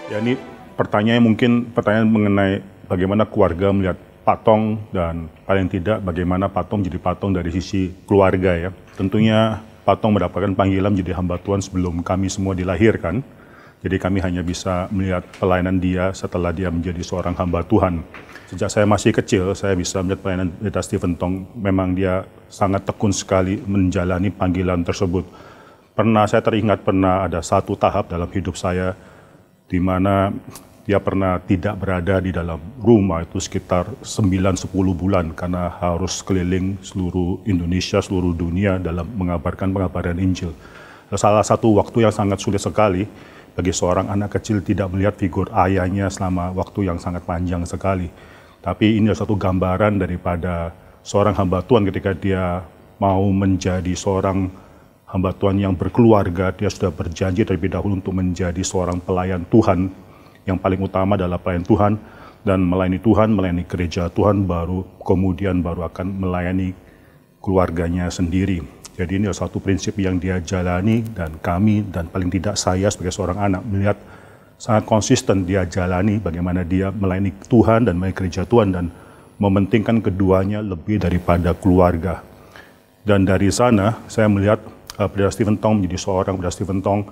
Ya, ini pertanyaan mungkin pertanyaan mengenai bagaimana keluarga melihat Patong dan paling tidak bagaimana Patong jadi Patong dari sisi keluarga ya. Tentunya Patong mendapatkan panggilan menjadi hamba Tuhan sebelum kami semua dilahirkan. Jadi kami hanya bisa melihat pelayanan dia setelah dia menjadi seorang hamba Tuhan. Sejak saya masih kecil, saya bisa melihat pelayanan Pendeta Stephen Tong. Memang dia sangat tekun sekali menjalani panggilan tersebut. Saya teringat pernah ada satu tahap dalam hidup saya di mana dia pernah tidak berada di dalam rumah itu sekitar 9-10 bulan karena harus keliling seluruh Indonesia, seluruh dunia dalam mengabarkan pengabaran Injil. Salah satu waktu yang sangat sulit sekali bagi seorang anak kecil tidak melihat figur ayahnya selama waktu yang sangat panjang sekali. Tapi ini adalah satu gambaran daripada seorang hamba Tuhan ketika dia mau menjadi seorang hamba Tuhan yang berkeluarga, dia sudah berjanji terlebih dahulu untuk menjadi seorang pelayan Tuhan. Yang paling utama adalah pelayan Tuhan, dan melayani Tuhan, melayani gereja Tuhan, kemudian baru akan melayani keluarganya sendiri. Jadi ini adalah satu prinsip yang dia jalani, dan kami, dan paling tidak saya sebagai seorang anak melihat sangat konsisten dia jalani bagaimana dia melayani Tuhan dan melayani gereja Tuhan, dan mementingkan keduanya lebih daripada keluarga. Dan dari sana saya melihat Pendeta Stephen Tong menjadi seorang Pendeta Stephen Tong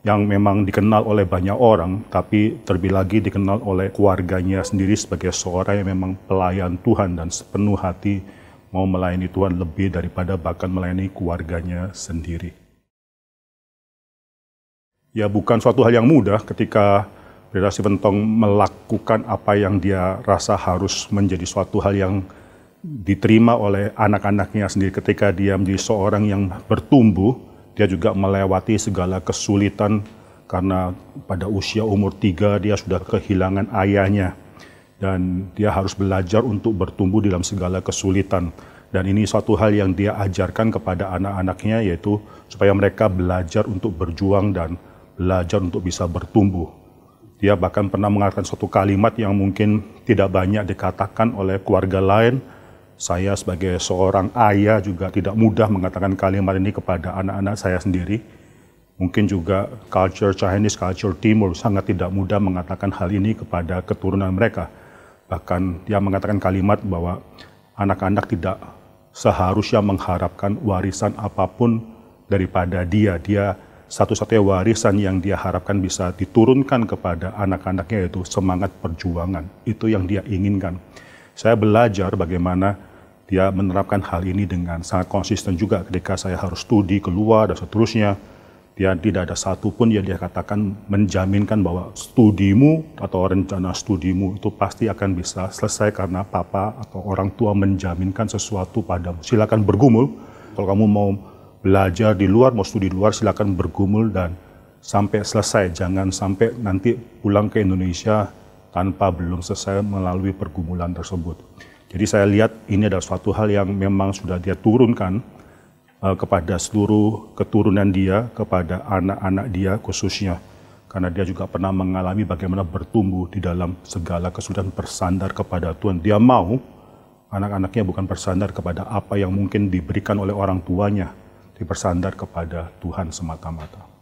yang memang dikenal oleh banyak orang, tapi terlebih lagi dikenal oleh keluarganya sendiri sebagai seorang yang memang pelayan Tuhan dan sepenuh hati mau melayani Tuhan lebih daripada bahkan melayani keluarganya sendiri. Ya, bukan suatu hal yang mudah ketika Pendeta Stephen Tong melakukan apa yang dia rasa harus menjadi suatu hal yang diterima oleh anak-anaknya sendiri. Ketika dia menjadi seorang yang bertumbuh, dia juga melewati segala kesulitan karena pada usia umur 3 dia sudah kehilangan ayahnya. Dan dia harus belajar untuk bertumbuh dalam segala kesulitan. Dan ini suatu hal yang dia ajarkan kepada anak-anaknya, yaitu supaya mereka belajar untuk berjuang dan belajar untuk bisa bertumbuh. Dia bahkan pernah mengatakan suatu kalimat yang mungkin tidak banyak dikatakan oleh keluarga lain. Saya sebagai seorang ayah juga tidak mudah mengatakan kalimat ini kepada anak-anak saya sendiri. Mungkin juga culture Chinese, culture Timur sangat tidak mudah mengatakan hal ini kepada keturunan mereka. Bahkan dia mengatakan kalimat bahwa anak-anak tidak seharusnya mengharapkan warisan apapun daripada dia. Dia satu-satunya warisan yang dia harapkan bisa diturunkan kepada anak-anaknya yaitu semangat perjuangan. Itu yang dia inginkan. Saya belajar bagaimana dia menerapkan hal ini dengan sangat konsisten juga ketika saya harus studi keluar dan seterusnya. Dia tidak ada satupun yang dia katakan menjaminkan bahwa studimu atau rencana studimu itu pasti akan bisa selesai karena papa atau orang tua menjaminkan sesuatu padamu. Silakan bergumul. Kalau kamu mau belajar di luar, mau studi di luar, silakan bergumul dan sampai selesai. Jangan sampai nanti pulang ke Indonesia tanpa belum selesai melalui pergumulan tersebut. Jadi saya lihat ini adalah suatu hal yang memang sudah dia turunkan kepada seluruh keturunan dia, kepada anak-anak dia khususnya. Karena dia juga pernah mengalami bagaimana bertumbuh di dalam segala kesulitan bersandar kepada Tuhan. Dia mau anak-anaknya bukan bersandar kepada apa yang mungkin diberikan oleh orang tuanya, tapi bersandar kepada Tuhan semata-mata.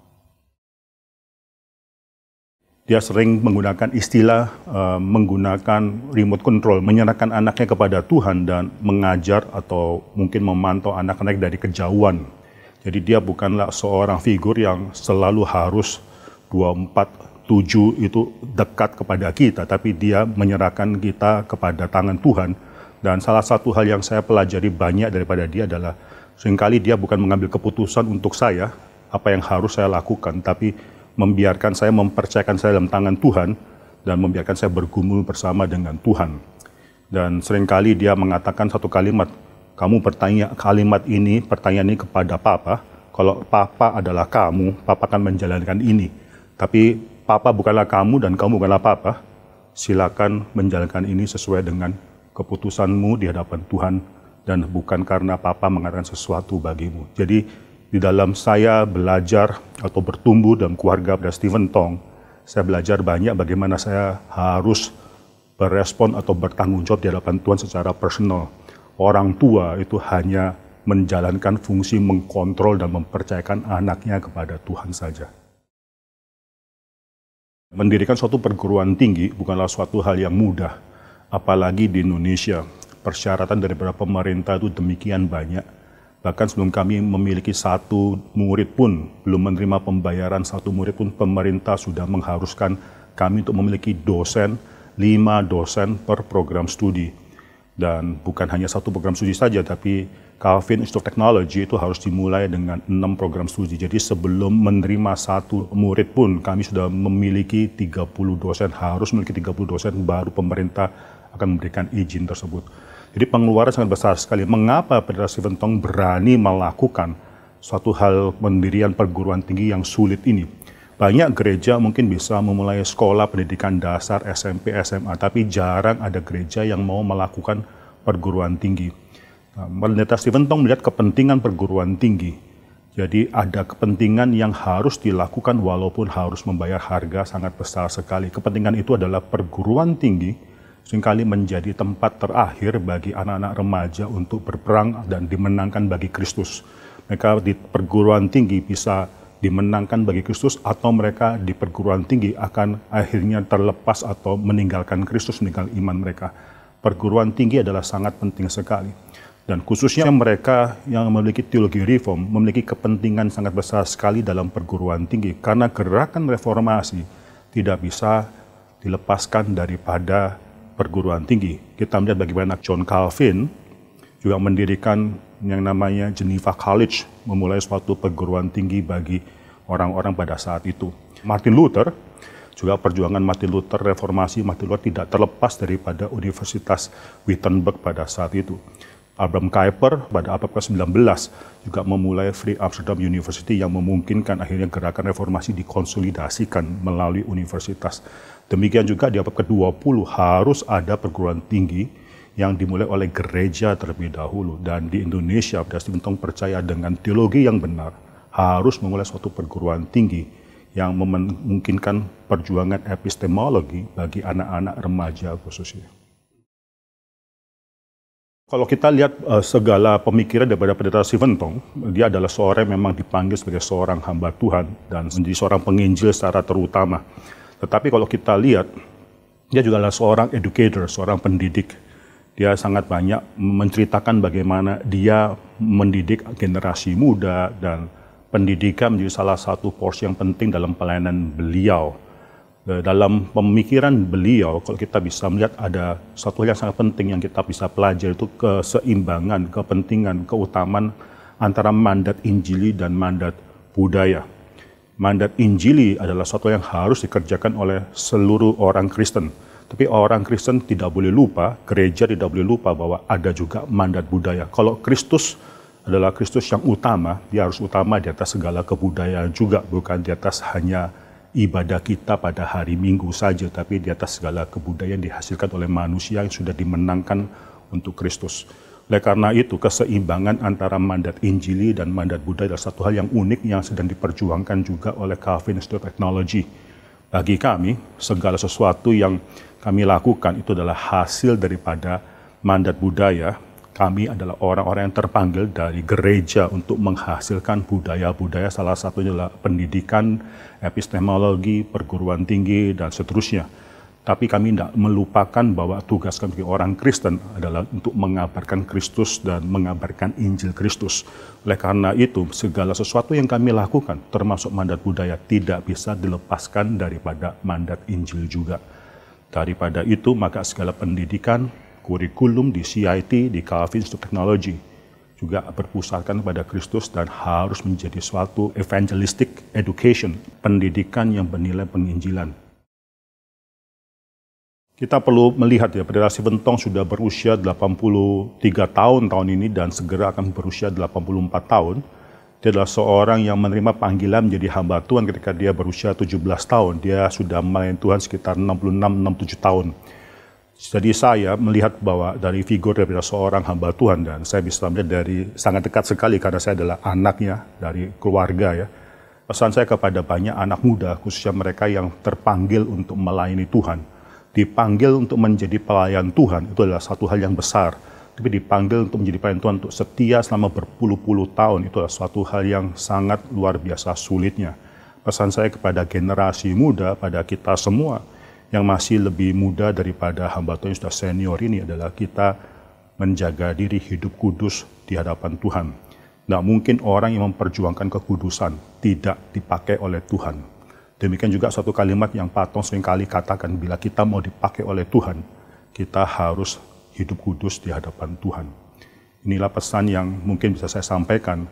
Dia sering menggunakan istilah, menggunakan remote control, menyerahkan anaknya kepada Tuhan dan mengajar atau mungkin memantau anak-anak dari kejauhan. Jadi dia bukanlah seorang figur yang selalu harus 24/7 itu dekat kepada kita, tapi dia menyerahkan kita kepada tangan Tuhan. Dan salah satu hal yang saya pelajari banyak daripada dia adalah seringkali dia bukan mengambil keputusan untuk saya, apa yang harus saya lakukan, tapi membiarkan saya, mempercayakan saya dalam tangan Tuhan dan membiarkan saya bergumul bersama dengan Tuhan. Dan seringkali dia mengatakan satu kalimat, kamu pertanyaan ini kepada Papa, kalau Papa adalah kamu, Papa akan menjalankan ini. Tapi Papa bukanlah kamu dan kamu bukanlah Papa, silakan menjalankan ini sesuai dengan keputusanmu di hadapan Tuhan dan bukan karena Papa mengatakan sesuatu bagimu. Jadi di dalam saya belajar atau bertumbuh dalam keluarga Pendeta Stephen Tong, saya belajar banyak bagaimana saya harus berespon atau bertanggung jawab di hadapan Tuhan secara personal. Orang tua itu hanya menjalankan fungsi mengkontrol dan mempercayakan anaknya kepada Tuhan saja. Mendirikan suatu perguruan tinggi bukanlah suatu hal yang mudah, apalagi di Indonesia. Persyaratan daripada pemerintah itu demikian banyak. Bahkan sebelum kami memiliki satu murid pun, belum menerima pembayaran satu murid pun, pemerintah sudah mengharuskan kami untuk memiliki dosen, 5 dosen per program studi. Dan bukan hanya satu program studi saja, tapi Calvin Institute of Technology itu harus dimulai dengan 6 program studi. Jadi sebelum menerima satu murid pun, kami sudah memiliki 30 dosen, harus memiliki 30 dosen, baru pemerintah akan memberikan izin tersebut. Jadi pengeluaran sangat besar sekali. Mengapa Federasi Ventong berani melakukan suatu hal pendirian perguruan tinggi yang sulit ini? Banyak gereja mungkin bisa memulai sekolah pendidikan dasar, SMP, SMA, tapi jarang ada gereja yang mau melakukan perguruan tinggi. Federasi Ventong melihat kepentingan perguruan tinggi. Jadi ada kepentingan yang harus dilakukan walaupun harus membayar harga sangat besar sekali. Kepentingan itu adalah perguruan tinggi seringkali menjadi tempat terakhir bagi anak-anak remaja untuk berperang dan dimenangkan bagi Kristus. Mereka di perguruan tinggi bisa dimenangkan bagi Kristus, atau mereka di perguruan tinggi akan akhirnya terlepas atau meninggalkan Kristus, meninggalkan iman mereka. Perguruan tinggi adalah sangat penting sekali. Dan khususnya mereka yang memiliki teologi reform, memiliki kepentingan sangat besar sekali dalam perguruan tinggi. Karena gerakan reformasi tidak bisa dilepaskan daripada perguruan tinggi. Kita melihat bagaimana John Calvin juga mendirikan yang namanya Geneva College, memulai suatu perguruan tinggi bagi orang-orang pada saat itu. Martin Luther, juga perjuangan Martin Luther, reformasi Martin Luther tidak terlepas daripada Universitas Wittenberg pada saat itu. Abraham Kuyper pada abad ke-19 juga memulai Free Amsterdam University yang memungkinkan akhirnya gerakan reformasi dikonsolidasikan melalui universitas. Demikian juga di abad ke-20 harus ada perguruan tinggi yang dimulai oleh gereja terlebih dahulu. Dan di Indonesia, Federasi Ventong percaya dengan teologi yang benar harus memulai suatu perguruan tinggi yang memungkinkan perjuangan epistemologi bagi anak-anak remaja khususnya. Kalau kita lihat segala pemikiran daripada Federasi Ventong, dia adalah seorang yang memang dipanggil sebagai seorang hamba Tuhan dan menjadi seorang penginjil secara terutama. Tetapi kalau kita lihat, dia juga adalah seorang educator, seorang pendidik. Dia sangat banyak menceritakan bagaimana dia mendidik generasi muda, dan pendidikan menjadi salah satu porsi yang penting dalam pelayanan beliau. Dalam pemikiran beliau, kalau kita bisa melihat ada satu hal yang sangat penting yang kita bisa pelajari, itu keseimbangan, kepentingan, keutamaan antara mandat Injili dan mandat budaya. Mandat Injili adalah sesuatu yang harus dikerjakan oleh seluruh orang Kristen. Tapi orang Kristen tidak boleh lupa, gereja tidak boleh lupa bahwa ada juga mandat budaya. Kalau Kristus adalah Kristus yang utama, dia harus utama di atas segala kebudayaan juga, bukan di atas hanya ibadah kita pada hari Minggu saja, tapi di atas segala kebudayaan dihasilkan oleh manusia yang sudah dimenangkan untuk Kristus. Oleh karena itu, keseimbangan antara mandat Injili dan mandat budaya adalah satu hal yang unik yang sedang diperjuangkan juga oleh Calvin Institute of Technology. Bagi kami, segala sesuatu yang kami lakukan itu adalah hasil daripada mandat budaya. Kami adalah orang-orang yang terpanggil dari gereja untuk menghasilkan budaya-budaya, salah satunya adalah pendidikan, epistemologi, perguruan tinggi, dan seterusnya. Tapi kami tidak melupakan bahwa tugas kami sebagai orang Kristen adalah untuk mengabarkan Kristus dan mengabarkan Injil Kristus. Oleh karena itu, segala sesuatu yang kami lakukan, termasuk mandat budaya, tidak bisa dilepaskan daripada mandat Injil juga. Daripada itu, maka segala pendidikan, kurikulum di CIT, di Calvin Institute of Technology juga berpusatkan pada Kristus dan harus menjadi suatu evangelistic education, pendidikan yang bernilai penginjilan. Kita perlu melihat ya, Federasi Ventong sudah berusia 83 tahun ini dan segera akan berusia 84 tahun. Dia adalah seorang yang menerima panggilan menjadi hamba Tuhan ketika dia berusia 17 tahun. Dia sudah melayani Tuhan sekitar 66-67 tahun. Jadi saya melihat bahwa dari figur daripada seorang hamba Tuhan, dan saya bisa melihat dari sangat dekat sekali karena saya adalah anaknya dari keluarga ya. Pesan saya kepada banyak anak muda, khususnya mereka yang terpanggil untuk melayani Tuhan. Dipanggil untuk menjadi pelayan Tuhan, itu adalah satu hal yang besar. Tapi dipanggil untuk menjadi pelayan Tuhan, untuk setia selama berpuluh-puluh tahun, itu adalah suatu hal yang sangat luar biasa sulitnya. pesan saya kepada generasi muda, pada kita semua yang masih lebih muda daripada hamba Tuhan yang sudah senior ini adalah kita menjaga diri hidup kudus di hadapan Tuhan. Tidak mungkin orang yang memperjuangkan kekudusan tidak dipakai oleh Tuhan. Demikian juga satu kalimat yang Patong seringkali katakan, bila kita mau dipakai oleh Tuhan, kita harus hidup kudus di hadapan Tuhan. Inilah pesan yang mungkin bisa saya sampaikan.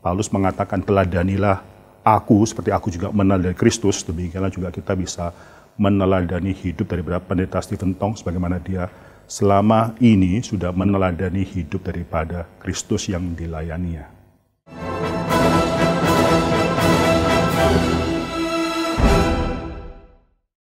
Paulus mengatakan, teladanilah aku seperti aku juga meneladani Kristus. Demikianlah juga kita bisa meneladani hidup daripada pendeta Stephen Tong sebagaimana dia selama ini sudah meneladani hidup daripada Kristus yang dilayaninya.